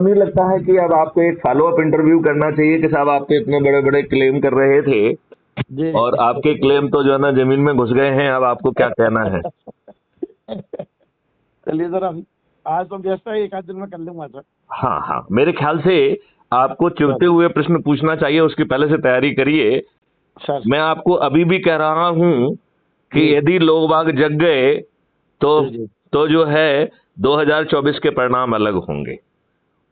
नहीं लगता है कि अब आपको एक फॉलो अप इंटरव्यू करना चाहिए कि साहब आप तो इतने बड़े बड़े क्लेम कर रहे थे जी और आपके क्लेम तो जो है ना जमीन में घुस गए हैं, अब आपको क्या कहना है? चलिए सर, हम आज तो व्यस्त है, एक आध दिन में कर लूंगा सर। हाँ हाँ, मेरे ख्याल से आपको चुभते सर हुए प्रश्न पूछना चाहिए, उसकी पहले से तैयारी करिए। सर मैं आपको अभी भी कह रहा हूं कि जी यदि लोग बाग जग गए तो जी जी। जो है 2024 के परिणाम अलग होंगे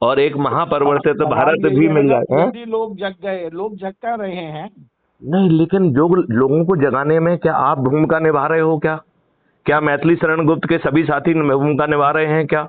और एक महापरिवर्तित सवाल भारत यही भी है ना मिल सर, जाए। हैं? यदि लोग जग गए, लोग जग कर रहे हैं। नहीं, लेकिन जो लोगों को जगाने में क्या आप भूमिका निभा रहे हो क्या? क्या मैथिली शरण गुप्त के सभी साथी भूमिका निभा रहे हैं क्या?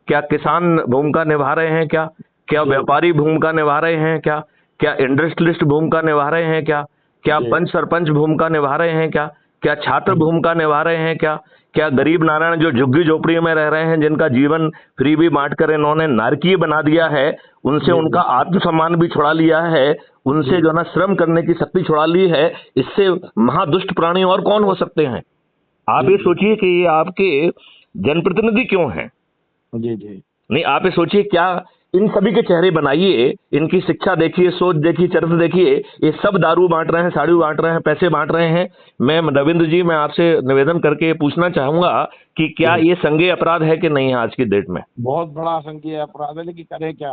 क्या किसान भूमिका निभा रहे हैं क्या? क्या जी व्यापारी भूमिका निभा रहे हैं क्या? क्या इंडस्ट्रियलिस्ट भूमिका निभा रहे हैं क्या? क्या जी पंच सरपंच भूमिका निभा रहे हैं क्या? क्या छात्र भूमिका निभा रहे हैं क्या? क्या गरीब नारायण जो झुग्गी झोपड़ी में रह रहे हैं, जिनका जीवन फ्रीबी बांट कर इन्होंने नारकीय बना दिया है, उनसे जी उनका आत्मसम्मान भी छुड़ा लिया है, उनसे जी जो ना श्रम करने की शक्ति छुड़ा ली है, इससे महादुष्ट प्राणी और कौन हो सकते हैं? आप जी ये जी सोचिए कि ये आपके जनप्रतिनिधि क्यों हैं? जी जी नहीं, आप ये सोचिए, क्या इन सभी के चेहरे बनाइए, इनकी शिक्षा देखिए, सोच देखिए, चरित्र देखिए, ये सब दारू बांट रहे हैं, साड़ी बांट रहे हैं, पैसे बांट रहे हैं। मैं रविंद्र जी, मैं आपसे निवेदन करके पूछना चाहूंगा कि क्या जी। ये संज्ञेय अपराध है कि नहीं है आज की डेट में? बहुत बड़ा संज्ञेय अपराध है, लेकिन करे क्या।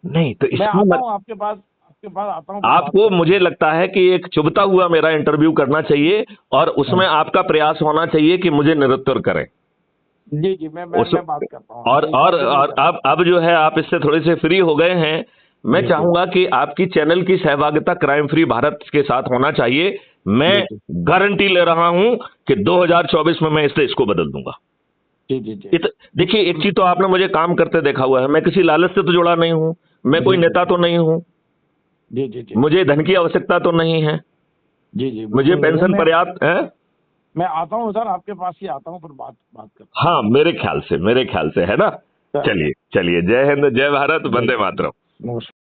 नहीं तो मैं इसमें आता हूँ आपके पास आता हूँ, फिर बात आपको, करते मुझे हैं। लगता है कि एक चुभता हुआ मेरा इंटरव्यू करना चाहिए और हाँ। उसमें आपका प्रयास होना चाहिए कि मुझे निरुत्तर करें। जी जी, उस मैं बात करता हूँ और आपसे, एक आध दिन में करता अब जो है आप इससे थोड़े से फ्री हो गए हैं। हूँ। मैं जी जी चाहूंगा कि आपकी चैनल की सहभागिता क्राइम फ्री भारत के साथ होना चाहिए। मैं जी जी गारंटी ले रहा हूं कि 2024 में मैं इस देश को बदल दूंगा। जी जी जी देखिए, एक चीज तो आपने मुझे काम करते देखा हुआ है, मैं किसी लालच से तो जुड़ा नहीं हूं, मैं कोई जी नेता तो नहीं हूं, जी जी जी मुझे धन की आवश्यकता तो नहीं है, जी जी, मुझे बिल्कुल नहीं है। पेंशन पर्याप्त है। मैं आता हूँ सर, आपके पास ही आता हूँ, फिर बात बात करते हैं। हाँ, मेरे ख्याल से है ना। चलिए। चलिए चलिए, जय हिंद, जय भारत, जय वंदे जय। मातरम। नमस्कार।